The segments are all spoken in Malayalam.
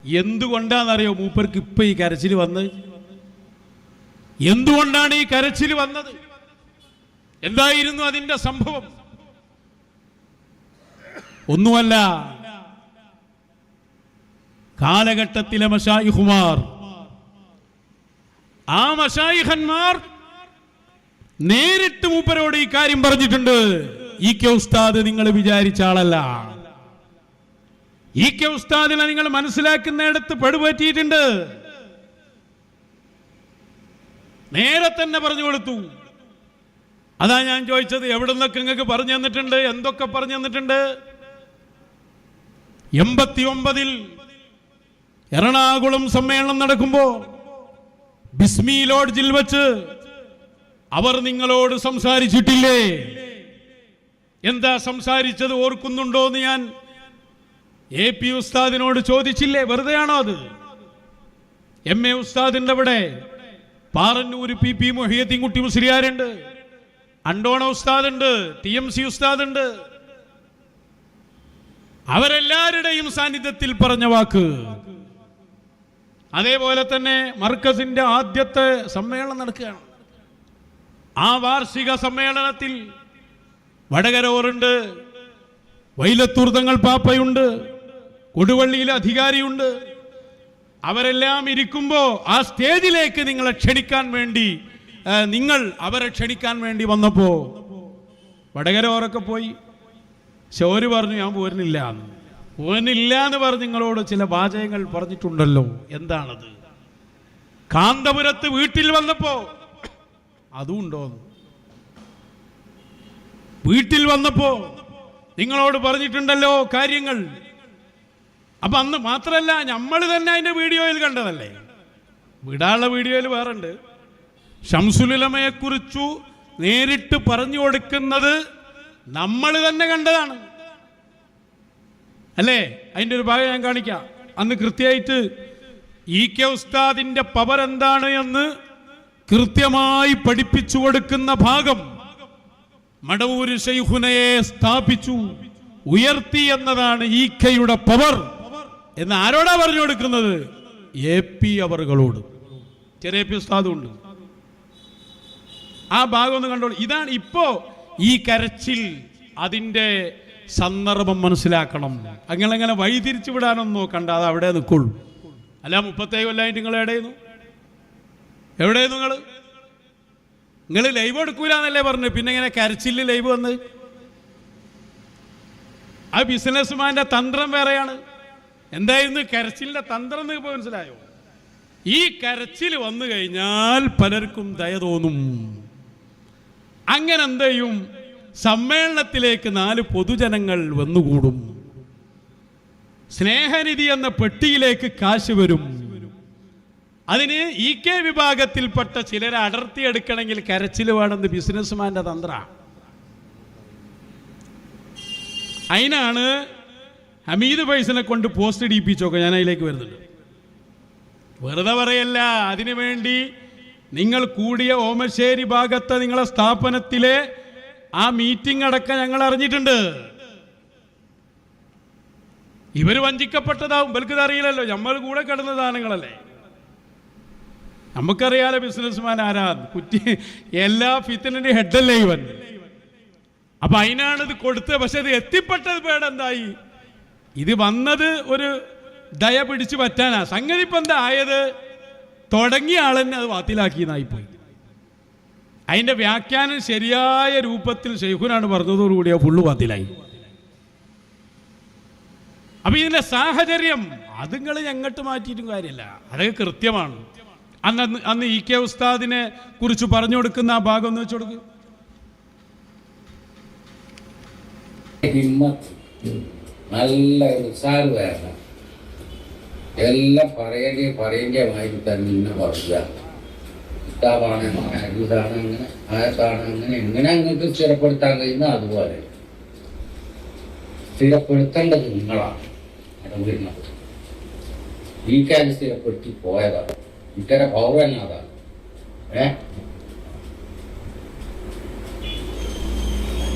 എന്തുകൊണ്ടാണെന്നറിയോ മൂപ്പർക്ക് ഇപ്പൊ ഈ കരച്ചിൽ വന്നത്? എന്തുകൊണ്ടാണ് ഈ കരച്ചിൽ വന്നത്? എന്തായിരുന്നു അതിന്റെ സംഭവം? ഒന്നുമല്ല, കാലഘട്ടത്തിലെ മശായിഖുമാർ, ആ മശായിഖന്മാർ നേരിട്ട് മൂപ്പരോട് ഈ കാര്യം പറഞ്ഞിട്ടുണ്ട്. ഈ കെ ഉസ്താദ് നിങ്ങൾ വിചാരിച്ച ആളല്ല. ഈ കെ ഉസ്താദിനെ നിങ്ങൾ മനസ്സിലാക്കുന്നിടത്ത് പെടുപറ്റിയിട്ടുണ്ട്. നേരെ തന്നെ പറഞ്ഞു കൊടുത്തു. അതാ ഞാൻ ചോദിച്ചത്, എവിടെ നിന്നൊക്കെ നിങ്ങൾക്ക് പറഞ്ഞു തന്നിട്ടുണ്ട്? എന്തൊക്കെ പറഞ്ഞു തന്നിട്ടുണ്ട്? 89-ൽ എറണാകുളം സമ്മേളനം നടക്കുമ്പോ ബിസ്മി ലോഡ്ജിൽ വെച്ച് അവർ നിങ്ങളോട് സംസാരിച്ചിട്ടില്ലേ? എന്താ സംസാരിച്ചത് ഓർക്കുന്നുണ്ടോ എന്ന് ഞാൻ AP ഉസ്താദിനോട് ചോദിച്ചില്ലേ? വെറുതെയാണോ അത്? MA ഉസ്താദിന്റെ അവിടെ പാറന്നൂർ PP മുഹിയദ്ദീൻ കുട്ടി മുസ്ലിയാരുണ്ട്, അണ്ടോണ ഉസ്താദുണ്ട്, TMC ഉസ്താദുണ്ട്. അവരെല്ലാവരുടെയും സാന്നിധ്യത്തിൽ പറഞ്ഞ വാക്ക്. അതേപോലെ തന്നെ മർക്കസിന്റെ ആദ്യത്തെ സമ്മേളനം നടക്കുകയാണ്. ആ വാർഷിക സമ്മേളനത്തിൽ വടകരോറുണ്ട്, വൈലത്തൂർ തങ്ങൾ പാപ്പയുണ്ട്, കൊടുവള്ളിയിലെ അധികാരിയുണ്ട്. അവരെല്ലാം ഇരിക്കുമ്പോ ആ സ്റ്റേജിലേക്ക് നിങ്ങളെ ക്ഷണിക്കാൻ വേണ്ടി, നിങ്ങൾ അവരെ ക്ഷണിക്കാൻ വേണ്ടി വന്നപ്പോ വടകരോറൊക്കെ പോയി. ശോര് പറഞ്ഞു ഞാൻ പോരുന്നില്ല എന്ന് പറഞ്ഞ് നിങ്ങളോട് ചില വാചകങ്ങൾ പറഞ്ഞിട്ടുണ്ടല്ലോ. എന്താണത്? കാന്തപുരത്ത് വീട്ടിൽ വന്നപ്പോ അതുണ്ടോ? വീട്ടിൽ വന്നപ്പോ നിങ്ങളോട് പറഞ്ഞിട്ടുണ്ടല്ലോ കാര്യങ്ങൾ. അപ്പൊ അന്ന് മാത്രല്ല, നമ്മൾ തന്നെ അതിന്റെ വീഡിയോയിൽ കണ്ടതല്ലേ. വിടാനുള്ള വീഡിയോയിൽ വേറുണ്ട്. ശംസുലുലമയെ കുറിച്ചു നേരിട്ട് പറഞ്ഞു കൊടുക്കുന്നത് നമ്മൾ തന്നെ കണ്ടതാണ് അല്ലേ? അതിന്റെ ഒരു ഭാഗം ഞാൻ കാണിക്കാം. അന്ന് കൃത്യമായിട്ട് ഈ കെ ഉസ്താദിന്റെ പവർ എന്താണ് എന്ന് കൃത്യമായി പഠിപ്പിച്ചു കൊടുക്കുന്ന ഭാഗം. മടവൂര് ശൈഖുനയെ സ്ഥാപിച്ചു, ഉയർത്തി എന്നതാണ് ഈ കെയുടെ പവർ എന്ന് ആരോടാ പറഞ്ഞു കൊടുക്കുന്നത്? AP അവറുകളോട്. ചെറിയ AP ഉസ്താദും ഉണ്ട്. ആ ഭാഗം ഒന്ന് കണ്ടോളൂ. ഇതാണ് ഇപ്പോ ഈ കരച്ചിൽ. അതിന്റെ സന്ദർഭം മനസ്സിലാക്കണം. അങ്ങനെ വഴിതിരിച്ചു വിടാനൊന്നും നോക്കണ്ട. അത് അവിടെ നിൽക്കുള്ളൂ. അല്ല 37 കൊല്ലമായിട്ട് നിങ്ങൾ എവിടെയായിരുന്നു നിങ്ങൾ ലൈവ് എടുക്കൂല എന്നല്ലേ പറഞ്ഞു. പിന്നെ ഇങ്ങനെ കരച്ചില് ലൈവ് വന്ന്? ആ ബിസിനസ്മാന്റെ തന്ത്രം വേറെയാണ്. എന്തായിരുന്നു കരച്ചിലിന്റെ തന്ത്രം എന്ന് ഇപ്പൊ മനസ്സിലായോ? ഈ കരച്ചിൽ വന്നു കഴിഞ്ഞാൽ പലർക്കും ദയ തോന്നും. അങ്ങനെ എന്ത് ചെയ്യും? സമ്മേളനത്തിലേക്ക് 4 പൊതുജനങ്ങൾ വന്നുകൂടും. സ്നേഹനിധി എന്ന പെട്ടിയിലേക്ക് കാശ് വരും. അതിന് ഈ കെ വിഭാഗത്തിൽപ്പെട്ട ചിലരെ അടർത്തിയെടുക്കണമെങ്കിൽ കരച്ചിൽ വേണമെന്ന് ബിസിനസ്മാന്റെ തന്ത്ര. അതിനാണ് ഹമീദ് ഫൈസലിനെ കൊണ്ട് പോസ്റ്റ് ഇടിപ്പിച്ചൊക്കെ. ഞാൻ അതിലേക്ക് വരുന്നുണ്ട്. വെറുതെ പറയല്ല. അതിനുവേണ്ടി നിങ്ങൾ കൂടിയ ഓമശ്ശേരി ഭാഗത്തെ നിങ്ങളെ സ്ഥാപനത്തിലെ ആ മീറ്റിംഗ് അടക്കം ഞങ്ങൾ അറിഞ്ഞിട്ടുണ്ട്. ഇവര് വഞ്ചിക്കപ്പെട്ടതാവും. ഇവർക്കിത് അറിയില്ലല്ലോ. നമ്മൾ കൂടെ കിടന്ന സാധനങ്ങളല്ലേ. നമുക്കറിയാലോ ബിസിനസ്മാൻ ആരാ. കുറ്റി എല്ലാ ഫിത്തനിന്റെ ഹെഡല്ലേ ഇവൻ. അപ്പൊ അതിനാണ് ഇത് കൊടുത്തത്. പക്ഷെ ഇത് എത്തിപ്പെട്ടത് പേടെന്തായി? ഇത് വന്നത് ഒരു ദയ പിടിച്ചു പറ്റാനാ. സംഗതി ഇപ്പൊ എന്താ ആയത്? തുടങ്ങിയ ആളെന്നെ അത് വാത്തിലാക്കിയെന്നായിപ്പോയി. അതിന്റെ വ്യാഖ്യാനം ശരിയായ രൂപത്തിൽ ശൈഖുനാണ് പറഞ്ഞതോടുകൂടി ഫുള്ള് വാത്തിലായി. അപ്പൊ ഇതിന്റെ സാഹചര്യം അത് നിങ്ങൾ ഞങ്ങട്ട് മാറ്റിയിട്ടും കാര്യമില്ല. അതൊക്കെ കൃത്യമാണ്. അന്ന് ഈ കെ ഉസ്താദിനെ കുറിച്ച് പറഞ്ഞു കൊടുക്കുന്ന ആ ഭാഗം ഒന്ന് വെച്ചു കൊടുക്കും. നല്ല ഉത്സാഹം വേണം. എല്ലാം പറയേണ്ട മാതിരി തന്നെ പറയുക. കിതാബാണ്, ഇതാണ്, അങ്ങനെ ആയത്താണ്, എങ്ങനെ അങ്ങക്ക് സ്ഥിരപ്പെടുത്താൻ കഴിയുന്ന അതുപോലെ സ്ഥിരപ്പെടുത്തേണ്ടത് നിങ്ങളാണ്. വരുന്നത് ഈ കാര്യം സ്ഥിരപ്പെടുത്തി പോയതാണ്. ഇത്തരം പൗരൻ അതാണ്.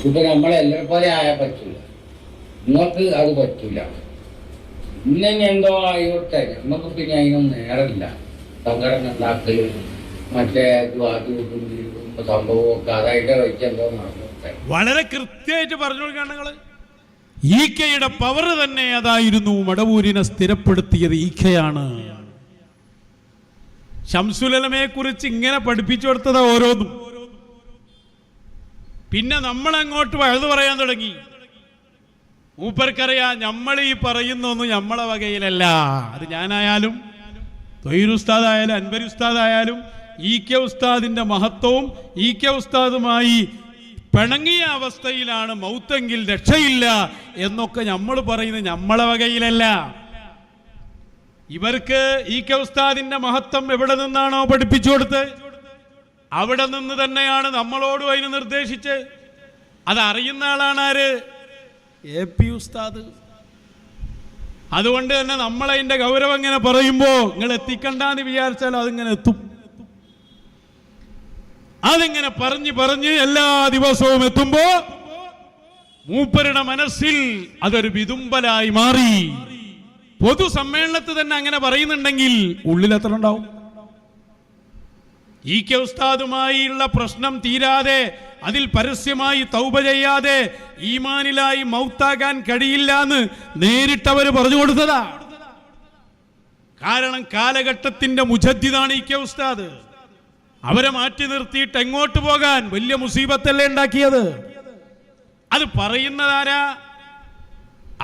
ഇപ്പൊ നമ്മളെല്ലാവരും പോലെ ആയാൽ പറ്റൂല. നിങ്ങൾക്ക് അത് പറ്റൂല. ഇന്നെ എന്തോ ആയിക്കോട്ടെ, നമുക്ക് പിന്നെ അതിനൊന്നും നേരമില്ല. സംഘടന ഉണ്ടാക്കലും മറ്റേ സംഭവമൊക്കെ അതായിട്ട് വെച്ചെന്തോ നടന്നോട്ടെ. വളരെ കൃത്യമായിട്ട് പറഞ്ഞു കൊടുക്കുകയാണ് നിങ്ങൾ. ഈക്കയുടെ പവർ തന്നെ അതായിരുന്നു. മടവൂരിനെ സ്ഥിരപ്പെടുത്തിയത് ഈക്കയാണ്. ശംസുലമയെ കുറിച്ച് ഇങ്ങനെ പഠിപ്പിച്ചു കൊടുത്തത് ഓരോന്നും. പിന്നെ നമ്മൾ അങ്ങോട്ട് വഴുതു പറയാൻ തുടങ്ങി. മൂപ്പർക്കറിയാം നമ്മൾ ഈ പറയുന്നൊന്നും നമ്മളെ വകയിലല്ല. അത് ഞാനായാലും തൊയ്യൂർ ഉസ്താദായാലും അൻവർ ഉസ്താദായാലും ഈക്കെ ഉസ്താദിന്റെ മഹത്വവും ഈക്കെ ഉസ്താദുമായി പിണങ്ങിയ അവസ്ഥയിലാണ് മൗത്തെങ്കിൽ രക്ഷയില്ല എന്നൊക്കെ നമ്മൾ പറയുന്നത് നമ്മളെ വകയിലല്ല. ഇവർക്ക് ഈക്കെ ഉസ്താദിന്റെ മഹത്വം എവിടെ നിന്നാണോ പഠിപ്പിച്ചു കൊടുത്ത് അവിടെ നിന്ന് തന്നെയാണ് നമ്മളോടും അതിന് നിർദ്ദേശിച്ച്. അതറിയുന്ന ആളാണ് ആര്? AP ഉസ്താദ്. അതുകൊണ്ട് തന്നെ നമ്മളതിന്റെ ഗൗരവം ഇങ്ങനെ പറയുമ്പോ നിങ്ങൾ എത്തിക്കണ്ടെന്ന് വിചാരിച്ചാൽ അതിങ്ങനെ എത്തും. അതിങ്ങനെ പറഞ്ഞ് എല്ലാ ദിവസവും എത്തുമ്പോ മൂപ്പരുടെ മനസ്സിൽ അതൊരു വിതുമ്പലായി മാറി. പൊതുസമ്മേളനത്തിൽ തന്നെ അങ്ങനെ പറയുന്നുണ്ടെങ്കിൽ ഉള്ളിൽ എത്ര ഉണ്ടാവും? ഈക്കെ ഉസ്താദുമായുള്ള പ്രശ്നം തീരാതെ അതിൽ പരസ്യമായി തൗബ ചെയ്യാതെ ഈമാനിലായി മൗത്താകാൻ കഴിയില്ല എന്ന് നേരിട്ടവർ പറഞ്ഞു കൊടുത്തതാ. കാരണം കാലഘട്ടത്തിന്റെ മുജദ്ദിദാണ് ഈക്കെ ഉസ്താദ്. അവരെ മാറ്റി നിർത്തിയിട്ട് എങ്ങോട്ട് പോകാൻ? വലിയ മുസീബത്തല്ലേ ഉണ്ടാക്കിയത്. അത് പറയുന്നതാരാ?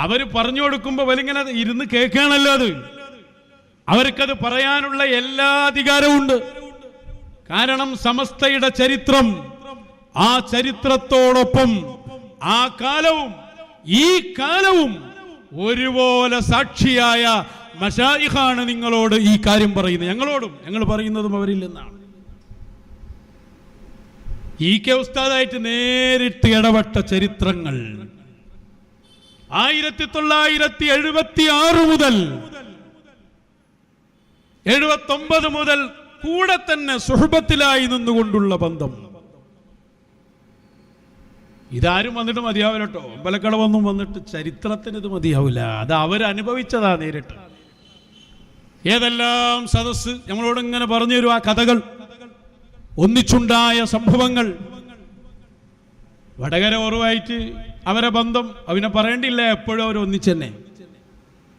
അവര് പറഞ്ഞു കൊടുക്കുമ്പോ വലിങ്ങനെ ഇരുന്ന് കേൾക്കുകയാണല്ലോ. അത് അവർക്കത് പറയാനുള്ള എല്ലാ അധികാരവും ഉണ്ട്. കാരണം സമസ്തയുടെ ചരിത്രം, ആ ചരിത്രത്തോടൊപ്പം ആ കാലവും ഈ കാലവും ഒരുപോലെ സാക്ഷിയായ മശായിഖാണ് നിങ്ങളോട് ഈ കാര്യം പറയുന്നത്. ഞങ്ങളോടും ഞങ്ങൾ പറയുന്നതും അവരിൽ നിന്നാണ്. ഈക്കെ ഉസ്താദായിട്ട് നേരിട്ട് ഇടപെട്ട ചരിത്രങ്ങൾ 1976 മുതൽ 79 മുതൽ കൂടെ തന്നെ സുഹബത്തിലായി നിന്നുകൊണ്ടുള്ള ബന്ധം. ഇതാരും വന്നിട്ട് മതിയാവില്ല കേട്ടോ. അമ്പലക്കടവൊന്നും വന്നിട്ട് ചരിത്രത്തിന് ഇത് മതിയാവില്ല. അത് അവരനുഭവിച്ചതാ നേരിട്ട്. ഏതെല്ലാം സദസ്സ് നമ്മളോട് ഇങ്ങനെ പറഞ്ഞു തരും. ആ കഥകൾ, ഒന്നിച്ചുണ്ടായ സംഭവങ്ങൾ. വടകര ഓറുമായിട്ട് അവരെ ബന്ധം അവനെ പറയേണ്ടില്ല. എപ്പോഴും അവർ ഒന്നിച്ചെന്നെ.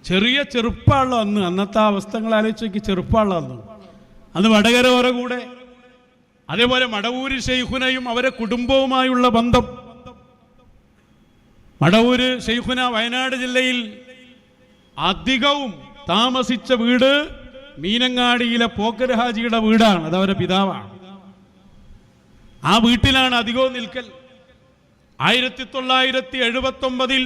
ചെറിയ ചെറുപ്പമുള്ള അന്നത്തെ അവസ്ഥകൾ ആലോചിച്ച് നോക്കി. ചെറുപ്പമുള്ള അന്ന് വടകര ഓര കൂടെ. അതേപോലെ മടവൂര് ശൈഖുനയും അവരെ കുടുംബവുമായുള്ള ബന്ധം. മടവൂര് ശൈഖുന വയനാട് ജില്ലയിൽ അധികവും താമസിച്ച വീട് മീനങ്ങാടിയിലെ പോക്കർ ഹാജിയുടെ വീടാണ്. അത് അവരുടെ പിതാവാണ്. ആ വീട്ടിലാണ് അധികവും നിൽക്കൽ. 1979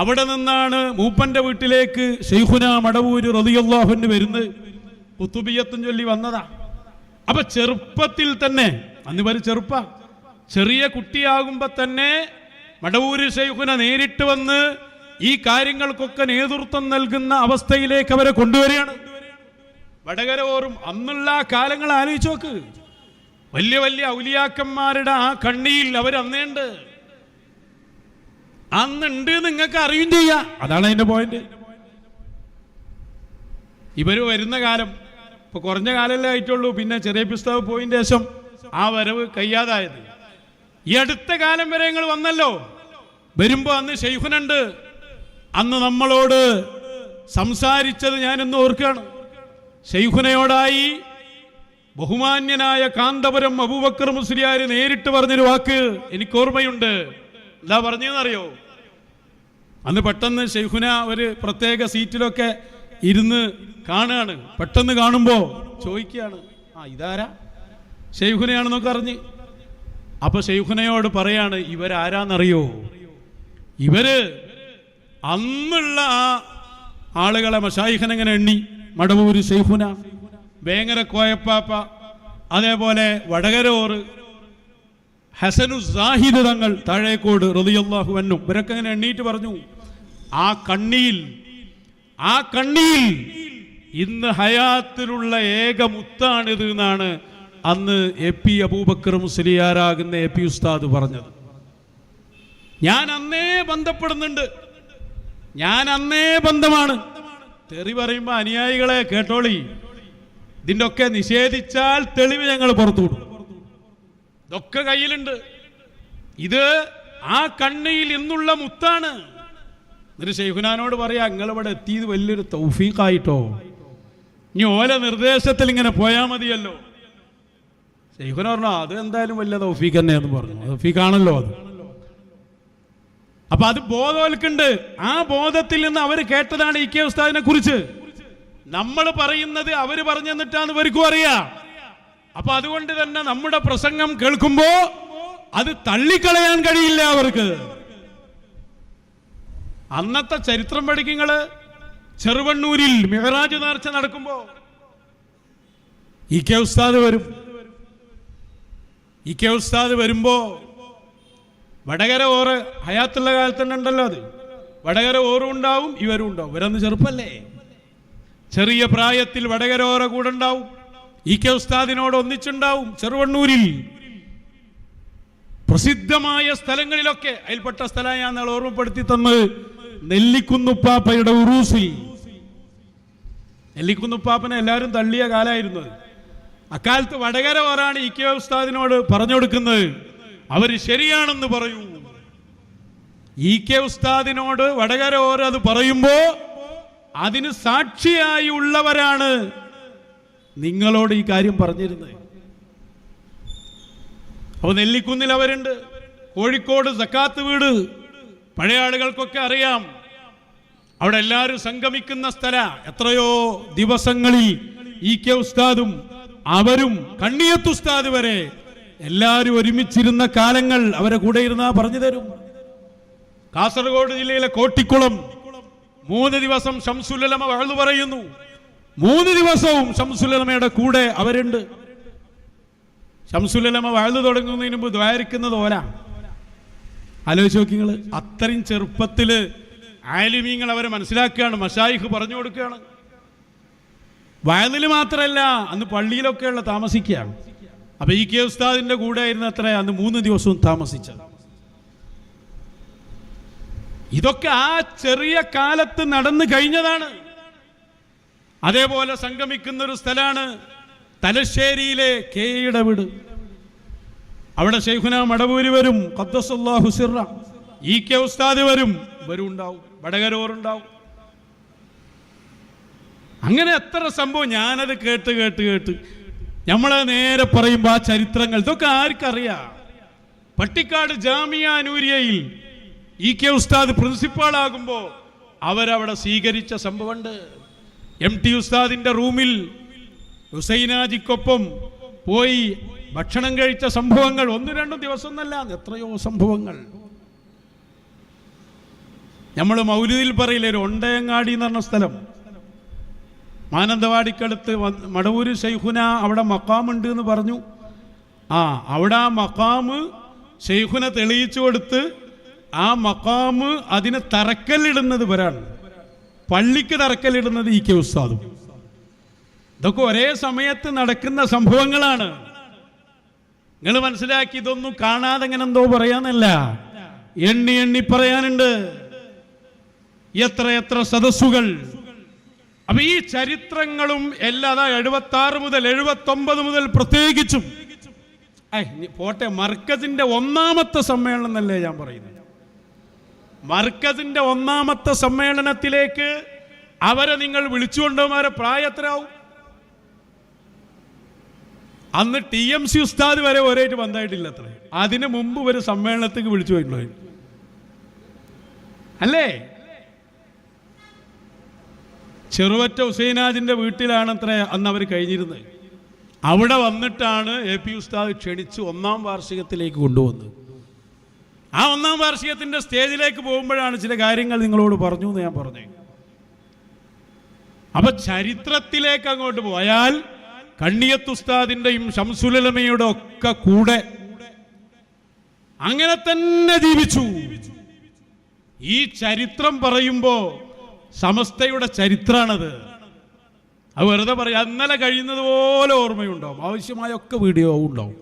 അവിടെ നിന്നാണ് മൂപ്പന്റെ വീട്ടിലേക്ക് ശൈഖുന മടവൂര് റളിയല്ലാഹു അൻഹു വരുന്നത്. കുത്തുബിയത്തും ചൊല്ലി വന്നതാ. അപ്പൊ ചെറുപ്പത്തിൽ തന്നെ, അന്ന് ഇവര് ചെറിയ കുട്ടിയാകുമ്പോ തന്നെ മടവൂര് ശൈഖുന നേരിട്ട് വന്ന് ഈ കാര്യങ്ങൾക്കൊക്കെ നേതൃത്വം നൽകുന്ന അവസ്ഥയിലേക്ക് അവരെ കൊണ്ടുവരികയാണ്. വടകര ഓറും അന്നുള്ള കാലങ്ങൾ ആലോചിച്ച് നോക്ക്. വലിയ വലിയ ഔലിയാക്കന്മാരുടെ ആ കണ്ണിയിൽ അവർ അന്നുണ്ട് നിങ്ങൾക്ക് അറിയും ചെയ്യാം. അതാണ് അതിന്റെ പോയിന്റ്. ഇവര് വരുന്ന കാലം ഇപ്പൊ കുറഞ്ഞ കാലല്ലേ ആയിട്ടുള്ളൂ. പിന്നെ ചെറിയ പുസ്തകം പോയിന്റ് ശേഷം ആ വരവ് കഴിയാതായത്. ഈ അടുത്ത കാലം വരെ നിങ്ങൾ വന്നല്ലോ. വരുമ്പോ അന്ന് ശൈഖുനുണ്ട്. അന്ന് നമ്മളോട് സംസാരിച്ചത് ഞാനെന്ന് ഓർക്കുകയാണ്. ശൈഖുനയോടായി ബഹുമാന്യനായ കാന്തപുരം അബൂബക്കർ മുസ്ലിയാർ നേരിട്ട് പറഞ്ഞൊരു വാക്ക് എനിക്ക് ഓർമ്മയുണ്ട്. എന്താ പറഞ്ഞതെന്നറിയോ? അന്ന് പെട്ടെന്ന് ശൈഖുന ഒരു പ്രത്യേക സീറ്റിലൊക്കെ ഇരുന്ന് കാണുകയാണ്. പെട്ടെന്ന് കാണുമ്പോ ചോദിക്കുകയാണ്, ആ ഇതാരാ? ശൈഖുനയാണെന്നൊക്കെ അറിഞ്ഞ്. അപ്പൊ ശൈഖുനയോട് പറയാണ്, ഇവരാരാന്നറിയോ? ഇവര് അന്നുള്ള ആ ആളുകളെ മശായിഖനെങ്ങനെ എണ്ണി. മടവൂര് ശൈഖുന, വേങ്ങര കോയപ്പാപ്പ, അതേപോലെ വടകരോറ് ഹസനു സാഹിദ് തങ്ങൾ താഴേക്കോട് റളിയല്ലാഹു അൻഹു, ഇവരൊക്കെ അങ്ങനെ എണ്ണീറ്റ് പറഞ്ഞു, ആ കണ്ണിയിൽ ഇന്ന് ഹയാത്തിലുള്ള ഏക മുത്താണിത് എന്നാണ് അന്ന് AP അബൂബക്കർ മുസ്ലിയാരാകുന്ന AP ഉസ്താദ് പറഞ്ഞത്. ഞാൻ അന്നേ ബന്ധപ്പെടുന്നുണ്ട്. ഞാൻ അന്നേ ബന്ധമാണ്. തെറി പറയുമ്പോൾ അനുയായികളെ കേട്ടോളി, ഇതിൻ്റെ ഒക്കെ നിഷേധിച്ചാൽ തെളിവ് ഞങ്ങൾ പുറത്തുവിടും. ഇതൊക്കെ കയ്യിലുണ്ട്. ഇത് ആ കണ്ണിയിൽ ഇന്നുള്ള മുത്താണ്. എന്നിട്ട് ശൈഖുനാനോട് പറയാ, നിങ്ങളിവിടെ എത്തിയത് വലിയൊരു തൗഫീഖായിട്ടോ, ഇനി ഓല നിർദ്ദേശത്തിൽ ഇങ്ങനെ പോയാൽ മതിയല്ലോ. ശൈഖുന പറഞ്ഞു, അത് എന്തായാലും വലിയ തൗഫീഖ് തന്നെയെന്ന് പറഞ്ഞു. തൗഫീഖാണല്ലോ അത്. അപ്പൊ അത് ബോധവൽക്കുണ്ട്. ആ ബോധത്തിൽ നിന്ന് അവർ കേട്ടതാണ് ഇ കെ ഉസ്താദിനെ കുറിച്ച്. നമ്മൾ പറയുന്നത് അവര് പറഞ്ഞു തന്നിട്ടാന്ന് ഇവർക്കും അറിയാം. അപ്പൊ അതുകൊണ്ട് തന്നെ നമ്മുടെ പ്രസംഗം കേൾക്കുമ്പോ അത് തള്ളിക്കളയാൻ കഴിയില്ല അവർക്ക്. അന്നത്തെ ചരിത്രം പഠിക്കുങ്ങള്. ചെറുവണ്ണൂരിൽ മിഹ്റാജ് നേർച്ച നടക്കുമ്പോ ഇ കെ ഉസ്താദ് വരും. ഇ കെ ഉസ്താദ് വരുമ്പോ വടകര ഓറ് ഹയാത്തുള്ള കാലത്ത് തന്നെ ഉണ്ടല്ലോ. അത് വടകര ഓറും ഉണ്ടാവും, ഇവരും ഉണ്ടാവും. ഇവരന്ന് ചെറുപ്പല്ലേ, ചെറിയ പ്രായത്തിൽ വടകര ഓറ കൂടെ ഉണ്ടാവും. ഇ കെ ഉസ്താദിനോട് ഒന്നിച്ചുണ്ടാവും. ചെറുവണ്ണൂരിൽ പ്രസിദ്ധമായ സ്ഥലങ്ങളിലൊക്കെ അതിൽപ്പെട്ട സ്ഥലം ഞാൻ നാളെ ഓർമ്മപ്പെടുത്തി തന്നത് നെല്ലിക്കുന്നുപ്പാപ്പയുടെ ഉറൂസിൽ. നെല്ലിക്കുന്നുപ്പാപ്പനെ എല്ലാവരും തള്ളിയ കാലമായിരുന്നു അത്. അക്കാലത്ത് വടകര ഓറാണ് ഇ കെ ഉസ്താദിനോട് പറഞ്ഞു കൊടുക്കുന്നത്, അവർ ശരിയാണെന്ന് പറയൂ. ഇ കെ ഉസ്താദിനോട് വടകര ഓർ അത് പറയുമ്പോ അതിന് സാക്ഷിയായി ഉള്ളവരാണ് നിങ്ങളോട് ഈ കാര്യം പറഞ്ഞിരുന്നത്. അപ്പൊ നെല്ലിക്കുന്നിൽ അവരുണ്ട്. കോഴിക്കോട് സക്കാത്ത് വീട് പഴയ ആളുകൾക്കൊക്കെ അറിയാം. അവിടെ എല്ലാവരും സംഗമിക്കുന്ന സ്ഥല. എത്രയോ ദിവസങ്ങളിൽ ഇ കെ ഉസ്താദും അവരും കണ്ണിയത്ത് ഉസ്താദ് വരെ എല്ലാവരും ഒരുമിച്ചിരുന്ന കാലങ്ങൾ അവരെ കൂടെ ഇരുന്നാ പറഞ്ഞു തരും. കാസർഗോഡ് ജില്ലയിലെ കോട്ടിക്കുളം 3 ദിവസം ശംസുലുലമ വഅ്ള് പറയുന്നു. 3 ദിവസവും ശംസുലുലമയുടെ കൂടെ അവരുണ്ട്. ശംസുലുലമ വഅ്ള് തുടങ്ങുന്നതിന് മുമ്പ് ദ്വാരിക്കുന്നത് ഓല. ആലോചിച്ച് നോക്കി നിങ്ങൾ. അത്രയും ചെറുപ്പത്തില് ആലിമീങ്ങൾ അവരെ മനസ്സിലാക്കുകയാണ്, മശായിഖ് പറഞ്ഞു കൊടുക്കുകയാണ്. വയലിൽ മാത്രമല്ല, അന്ന് പള്ളിയിലൊക്കെയുള്ള താമസിക്കുകയാണ്. അപ്പൊ ഇ കെ ഉസ്താദിന്റെ കൂടെ ആയിരുന്നു അത്ര അന്ന് 3 ദിവസവും താമസിച്ചത്. ഇതൊക്കെ ആ ചെറിയ കാലത്ത് നടന്നു കഴിഞ്ഞതാണ്. അതേപോലെ സംഗമിക്കുന്ന ഒരു സ്ഥലമാണ് തലശ്ശേരിയിലെ കെയുടെ വീട്. അവിടെ ശൈഖുന മടവൂര് വരും, ഖദ്ദസല്ലാഹു സിർറ. ഇ കെ ഉസ്താദ് വരും, ഇവരും ഉണ്ടാവും, വടകരോറുണ്ടാവും. അങ്ങനെ എത്ര സംഭവം. ഞാനത് കേട്ട് കേട്ട് കേട്ട് നമ്മളെ നേരെ പറയുമ്പോൾ ആ ചരിത്രങ്ങൾ ഇതൊക്കെ ആർക്കറിയാം. പട്ടിക്കാട് ജാമിയ നൂരിയയിൽ ഇ കെ ഉസ്താദ് പ്രിൻസിപ്പാൾ ആകുമ്പോൾ അവരവിടെ സ്വീകരിച്ച സംഭവമുണ്ട്. എം ടി ഉസ്താദിന്റെ റൂമിൽ ഹുസൈനാജിക്കൊപ്പം പോയി ഭക്ഷണം കഴിച്ച സംഭവങ്ങൾ 1-2 ദിവസം എന്നല്ല, എത്രയോ സംഭവങ്ങൾ. നമ്മൾ മൗലിദിൽ പറയില്ലേ, ഒരു ഒണ്ടയങ്ങാടി എന്ന് പറഞ്ഞ സ്ഥലം, മാനന്തവാടിക്കടുത്ത് മടവൂര് ശൈഖുന അവിടെ മക്കാമുണ്ട് എന്ന് പറഞ്ഞു. അവിടെ ആ മക്കാമ് ശൈഖുന തെളിയിച്ചു കൊടുത്ത് ആ മക്കാമ് അതിന് തറക്കല്ലിടുന്നത് ഇവരാണ്. പള്ളിക്ക് തറക്കല്ലിടുന്നത് ഇ കെ ഉസ്താദും. ഇതൊക്കെ ഒരേ സമയത്ത് നടക്കുന്ന സംഭവങ്ങളാണ്. നിങ്ങൾ മനസ്സിലാക്കി. ഇതൊന്നും കാണാതെ എങ്ങനെ എന്തോ പറയാന്നല്ല, എണ്ണി എണ്ണി പറയാനുണ്ട്. എത്ര എത്ര സദസ്സുകൾ. അപ്പൊ ഈ ചരിത്രങ്ങളും എല്ലാം 76 മുതൽ 79 മുതൽ പ്രത്യേകിച്ചും പോട്ടെ, മർക്കസിന്റെ 1ാമത്തെ സമ്മേളനം എന്നല്ലേ ഞാൻ പറയുന്നത്. മർക്കസിന്റെ 1ാമത്തെ സമ്മേളനത്തിലേക്ക് അവരെ നിങ്ങൾ വിളിച്ചുകൊണ്ടവന്മാരെ പ്രായം എത്രയാവും? അന്ന് TMC ഉസ്താദ് വരെ ഒരേറ്റ് ബന്ധമായിട്ടില്ല അത്ര. അതിന് മുമ്പ് ഒരു സമ്മേളനത്തേക്ക് വിളിച്ചു പോയിട്ടുണ്ടോ അല്ലേ? ചെറുവറ്റ ഹുസൈനാജിന്റെ വീട്ടിലാണ് അത്ര അന്ന് അവർ കഴിഞ്ഞിരുന്നത്. അവിടെ വന്നിട്ടാണ് AP ഉസ്താദ് ക്ഷണിച്ച് 1ാം വാർഷികത്തിലേക്ക് കൊണ്ടുവന്നത്. ആ 1ാം വാർഷികത്തിന്റെ സ്റ്റേജിലേക്ക് പോകുമ്പോഴാണ് ചില കാര്യങ്ങൾ നിങ്ങളോട് പറഞ്ഞു എന്ന് ഞാൻ പറഞ്ഞു. അപ്പൊ ചരിത്രത്തിലേക്ക് അങ്ങോട്ട് പോയാൽ കണ്ണിയത്ത് ഉസ്താദിന്റെയും ശംസുലുലമയുടെ ഒക്കെ കൂടെ അങ്ങനെ തന്നെ ജീവിച്ചു. ഈ ചരിത്രം പറയുമ്പോ സമസ്തയുടെ ചരിത്രമാണത്. അത് വെറുതെ പറയാം. ഇന്നലെ കഴിയുന്നത് പോലെ ഓർമ്മയുണ്ടാവും, ആവശ്യമായൊക്കെ വീഡിയോ ഉണ്ടാവും.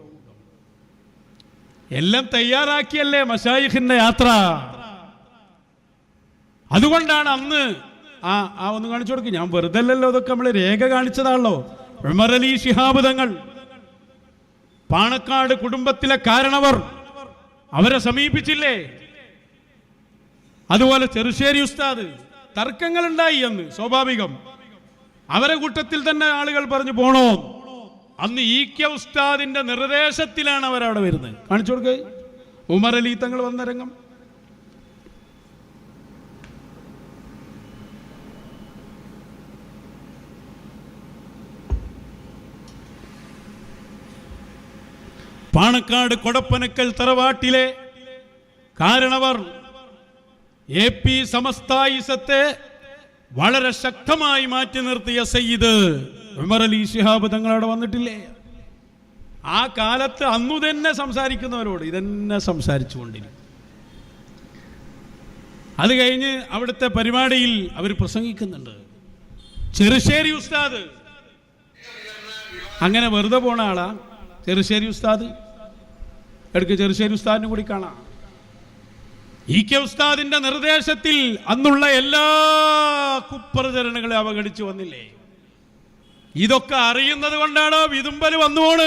എല്ലാം തയ്യാറാക്കിയല്ലേ മശായിഖിന്റെ യാത്ര. അതുകൊണ്ടാണ് അന്ന് ഒന്ന് കാണിച്ചു കൊടുക്കും. ഞാൻ വെറുതെ അല്ലല്ലോ, ഇതൊക്കെ നമ്മൾ രേഖ കാണിച്ചതാണല്ലോ. ഉമർ അലി ശിഹാബ് തങ്ങൾ, പാണക്കാട് കുടുംബത്തിലെ കാരണവർ, അവരെ സമീപിച്ചില്ലേ? അതുപോലെ ചെറുശ്ശേരി ഉസ്താദ്, തർക്കങ്ങൾ ഉണ്ടായി അന്ന്, സ്വാഭാവികം. അവരെ കൂട്ടത്തിൽ തന്നെ ആളുകൾ പറഞ്ഞു പോണോ. അന്ന് ഇ.കെ. ഉസ്താദിന്റെ നിർദ്ദേശത്തിലാണ് അവരവിടെ വരുന്നത്. കാണിച്ചു കൊടുക്കുക. ഉമർ അലി തങ്ങൾ വന്ന രംഗം. പാണക്കാട് കൊടപ്പനക്കൽ തറവാട്ടിലെ കാരണവർ AP സമസ്തായിസത്തെ വളരെ ശക്തമായി മാറ്റി നിർത്തിയ സയ്യിദ് ഉമർ അലി ശിഹാബ് തങ്ങളവിടെ വന്നിട്ടില്ലേ? ആ കാലത്ത് അന്നു തന്നെ സംസാരിക്കുന്നവരോട് ഇതന്നെ സംസാരിച്ചു കൊണ്ടിരിക്കും. അത് കഴിഞ്ഞ് അവിടുത്തെ പരിപാടിയിൽ അവർ പ്രസംഗിക്കുന്നുണ്ട്. ചെറുശ്ശേരി ഉസ്താദ് അങ്ങനെ വെറുതെ പോണ ആളാ ചെറുശ്ശേരി ഉസ്താദ്. എടുക്ക്, ചെറുശ്ശേരി ഉസ്താദിനെ കൂടി കാണാം. ഇ.കെ. ഉസ്താദിന്റെ നിർദ്ദേശത്തിൽ അന്നുള്ള എല്ലാ കുപ്രചരണങ്ങളെ അവഗണിച്ചു വന്നില്ലേ? ഇതൊക്കെ അറിയുന്നത് കൊണ്ടാണോ വിതുമ്പൽ വന്നുപോണ്?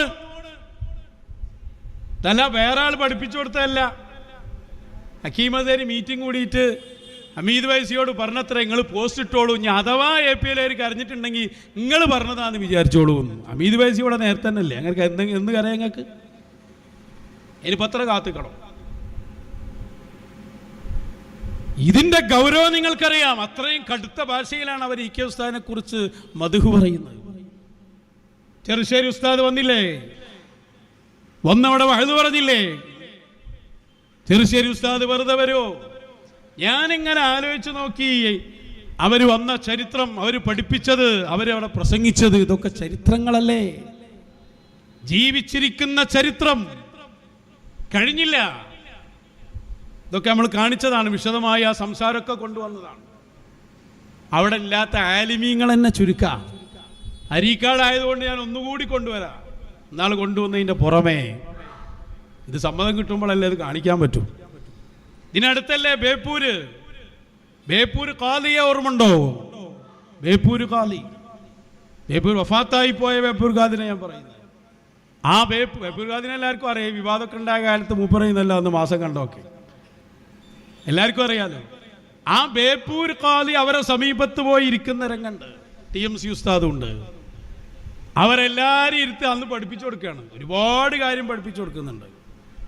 തല വേറെ ആൾ പഠിപ്പിച്ചു കൊടുത്തതല്ല. ഹക്കീമതേരി മീറ്റിംഗ് കൂടിയിട്ട് ഹമീദ് വൈസിയോട് പറഞ്ഞത്ര, നിങ്ങൾ പോസ്റ്റ് ഇട്ടോളൂ, ഇനി അഥവാ APL കരഞ്ഞിട്ടുണ്ടെങ്കിൽ നിങ്ങൾ പറഞ്ഞതാന്ന് വിചാരിച്ചോളൂ എന്ന്. ഹമീദ് വൈസി ഇവിടെ നേരത്തെ തന്നെ അല്ലേ? അങ്ങനെ എന്ത് കരയാ നിങ്ങൾക്ക്? ഇനി പത്ര കാത്തിക്കണം. ഇതിന്റെ ഗൗരവം നിങ്ങൾക്കറിയാം. അത്രയും കടുത്ത ഭാഷയിലാണ് അവർ ഇ.കെ. ഉസ്താദിനെ കുറിച്ച് മദ്ഹ് പറയുന്നത്. ചെറുശ്ശേരി ഉസ്താദ് വന്നില്ലേ? വന്നവിടെ വഅദ് പറഞ്ഞില്ലേ? ചെറുശ്ശേരി ഉസ്താദ് വെറുതെ വരുമോ? ഞാനിങ്ങനെ ആലോചിച്ച് നോക്കി, അവർ വന്ന ചരിത്രം, അവർ പഠിപ്പിച്ചത്, അവരവിടെ പ്രസംഗിച്ചത്, ഇതൊക്കെ ചരിത്രങ്ങളല്ലേ? ജീവിച്ചിരിക്കുന്ന ചരിത്രം. കഴിഞ്ഞില്ല. ഇതൊക്കെ നമ്മൾ കാണിച്ചതാണ്, വിശദമായ ആ സംസാരമൊക്കെ കൊണ്ടുവന്നതാണ്. അവിടെ ഇല്ലാത്ത ആലിമീങ്ങൾ തന്നെ ചുരുക്കാം. അരീക്കാടായതുകൊണ്ട് ഞാൻ ഒന്നുകൂടി കൊണ്ടുവരാം. എന്നാൾ കൊണ്ടുവന്നതിൻ്റെ പുറമേ ഇത് സമ്മതം കിട്ടുമ്പോഴല്ലേ ഇത് കാണിക്കാൻ പറ്റും. ഇതിനടുത്തല്ലേ ബേപ്പൂര് ഖാദിയെ ഓർമ്മണ്ടോ? ബേപ്പൂര് ഖാദി, ബേപ്പൂർ വഫാത്തായി പോയ ബേപ്പൂർ ഖാദിനെ ഞാൻ പറയുന്നത്. ആ ബേപ്പൂർ ഖാദിനെ എല്ലാവർക്കും അറിയാം. വിവാദമൊക്കെ ഉണ്ടായ കാലത്ത് മൂപ്പറയുന്നല്ല അന്ന് മാസം കണ്ടോക്കെ എല്ലാവർക്കും അറിയാലോ. ആ ബേപ്പൂർ ഖാദി അവരെ സമീപത്ത് പോയി ഇരിക്കുന്ന രംഗണ്ട്. TMC ഉസ്താദും ഉണ്ട്. അവരെല്ലാവരും ഇരുത്തി അന്ന് പഠിപ്പിച്ചു കൊടുക്കുകയാണ്. ഒരുപാട് കാര്യം പഠിപ്പിച്ചു കൊടുക്കുന്നുണ്ട്.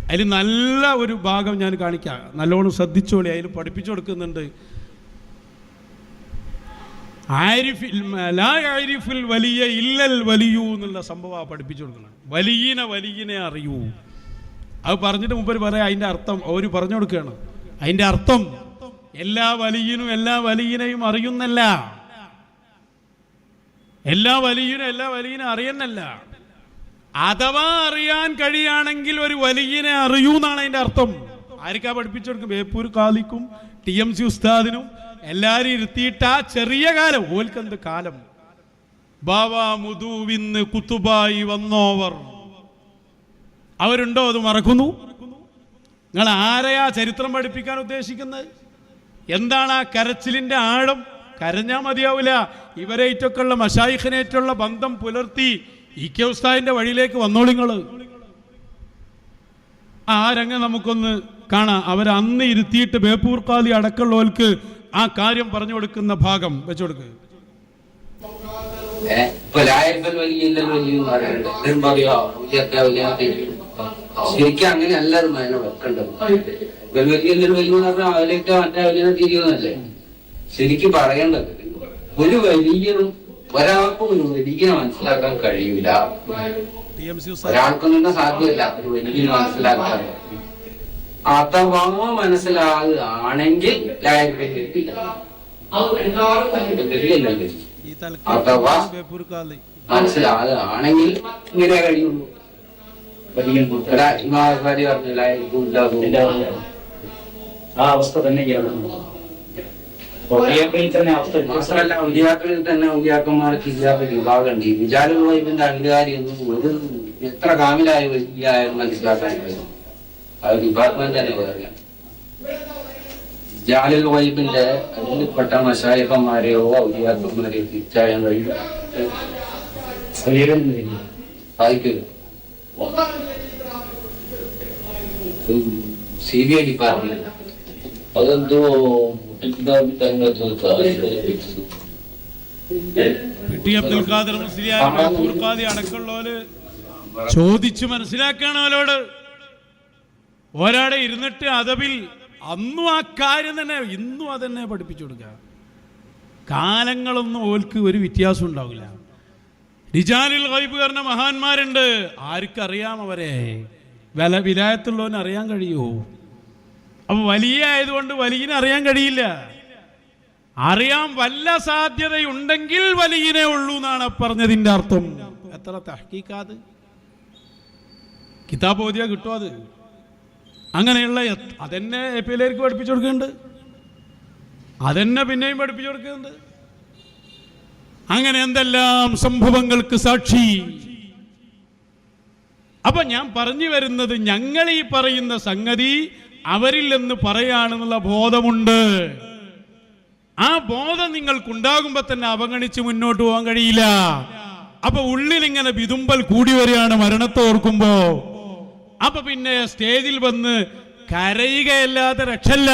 അതിൽ നല്ല ഒരു ഭാഗം ഞാൻ കാണിക്കാം, നല്ലോണം ശ്രദ്ധിച്ചോളി. അതിൽ പഠിപ്പിച്ചു കൊടുക്കുന്നുണ്ട്. വലിയ ഇല്ലൽ വലിയൂ എന്നുള്ള സംഭവം പഠിപ്പിച്ചു കൊടുക്കണം. വലിയനെ അറിയൂ. അത് പറഞ്ഞിട്ട് മുമ്പ് പറയാം. അതിൻ്റെ അർത്ഥം അവർ പറഞ്ഞു കൊടുക്കുകയാണ്. അതിൻ്റെ അർത്ഥം എല്ലാ വലിയനും എല്ലാ വലിയനെയും അറിയുന്നല്ല, എല്ലാ വലിയനും അറിയുന്നല്ല. അഥവാ അറിയാൻ കഴിയുകയാണെങ്കിൽ ഒരു വലിയനെ അറിയൂ എന്നാണ് അതിൻ്റെ അർത്ഥം. ആർക്കാ പഠിപ്പിച്ചു കൊടുക്കും? ബേപ്പൂർ ഖാദിക്കും TMC ഉസ്താദിനും എല്ലാവരും ഇരുത്തിയിട്ട് ആ ചെറിയ കാലം, ഓൽക്കെന്ത് കാലം, ബാവാ മുദൂവിന്ന് കുത്തുബായി വന്നോവർ അവരുണ്ടോ? അത് മറക്കുന്നു. നിങ്ങൾ ആരെയാ ചരിത്രം പഠിപ്പിക്കാൻ ഉദ്ദേശിക്കുന്നത്? എന്താണ് ആ കരച്ചിലിൻ്റെ ആഴം? കരഞ്ഞാൽ മതിയാവില്ല. ഇവരേറ്റൊക്കെയുള്ള മശായിഖിനേറ്റുള്ള ബന്ധം പുലർത്തി ഇ.കെ. ഉസ്താദിന്റെ വഴിയിലേക്ക് വന്നോളിങ്ങൾ. ആ രംഗം നമുക്കൊന്ന് കാണാം. അവരന്ന് ഇരുത്തിയിട്ട് ബേപ്പൂർ ഖാദി അടക്കമുള്ളവർക്ക് ആ കാര്യം പറഞ്ഞു കൊടുക്കുന്ന ഭാഗം വെച്ചു കൊടുക്കുക. ശരിക്കും അങ്ങനെ അല്ലായിരുന്നു അതിനെ വെക്കേണ്ടത്. അതിലേക്ക് മറ്റേ വലിയ തിരിയുന്നല്ലേ ശരിക്കും പറയേണ്ടത്. ഒരു വലിയനും ഒരാൾക്കും ഒരു വലിയനെ മനസ്സിലാക്കാൻ കഴിയില്ല. ഒരാൾക്കും തന്നെ സാധ്യമല്ല ഒരു വലിയനെ മനസ്സിലാക്കാൻ. അഥവാ മനസ്സിലാകുകയാണെങ്കിൽ അഥവാ മനസ്സിലാകുകയാണെങ്കിൽ ഇങ്ങനെ കഴിയുള്ളൂ. ആ അവസ്ഥ തന്നെയാണ്. ഔലിയാക്കളിൽ തന്നെ ഔലിയാക്കന്മാർക്ക് ഇല്ലാത്ത വിഭാഗമുണ്ട്. ഈ വിചാരുൽ ഗൈബിന്റെ അധികാരി ഒന്നും ഒരു എത്ര കാമിലായ വലിയ മനസ്സിലാക്കാൻ കഴിയും. അത് ഡിപ്പാർട്ട്മെന്റ് തന്നെ പറയാം. ജാലിൽ വൈബിന്റെ അതിൽപ്പെട്ട മശായിഖന്മാരെയോ ഔലിയാക്കന്മാരെയോ തിരിച്ചറിയാൻ കഴിയും സാധിക്കില്ല. CBI ഡിപ്പാർട്ട്മെന്റ് അതെന്തോ ടി അബ്ദുൽ ഖാദർ മുസ്ലിയാർ മൻസൂർ ഖാദി അടക്കമുള്ളവര് ചോദിച്ചു മനസ്സിലാക്കണം അവരോട്. ഒരാടെ ഇരുന്നിട്ട് അദബിൽ അന്നും ആ കാര്യം തന്നെ ഇന്നും അതന്നെ പഠിപ്പിച്ചു കൊടുക്കുക. കാലങ്ങളൊന്നും ഓൽക്ക് ഒരു വ്യത്യാസം ഉണ്ടാവില്ല. റിജാലുൽ ഗൈബ് പറഞ്ഞ മഹാന്മാരുണ്ട്, ആർക്കറിയാം അവരെ? വിലായത്തുള്ളവന് അറിയാൻ കഴിയുമോ? അപ്പൊ വലിയ ആയതുകൊണ്ട് വലിയനെ അറിയാൻ കഴിയില്ല. അറിയാൻ വല്ല സാധ്യതയുണ്ടെങ്കിൽ വലിയനെ ഉള്ളൂ എന്നാണ് പറഞ്ഞതിന്റെ അർത്ഥം. എത്ര തഹ്കീക്കാത് കിതാബ് ഓതിയാ കിട്ടും. അത് അങ്ങനെയുള്ള അതെന്നെ എപ്പിയിലേക്ക് പഠിപ്പിച്ചു കൊടുക്കുന്നുണ്ട്, അതെന്നെ പിന്നെയും പഠിപ്പിച്ചു കൊടുക്കുന്നുണ്ട്. അങ്ങനെ എന്തെല്ലാം സംഭവങ്ങൾക്ക് സാക്ഷി. അപ്പൊ ഞാൻ പറഞ്ഞു വരുന്നത്, ഞങ്ങൾ ഈ പറയുന്ന സംഗതി അവരിൽ നിന്ന് പറയാണെന്നുള്ള ബോധമുണ്ട്. ആ ബോധം നിങ്ങൾക്കുണ്ടാകുമ്പോ തന്നെ അവഗണിച്ച് മുന്നോട്ട് പോകാൻ കഴിയില്ല. അപ്പൊ ഉള്ളിൽ ഇങ്ങനെ വിതുമ്പൽ കൂടി വരികയാണ് മരണത്തെ ഓർക്കുമ്പോ. അപ്പൊ പിന്നെ സ്റ്റേജിൽ വന്ന് കരയുകയല്ലാതെ രക്ഷല്ല.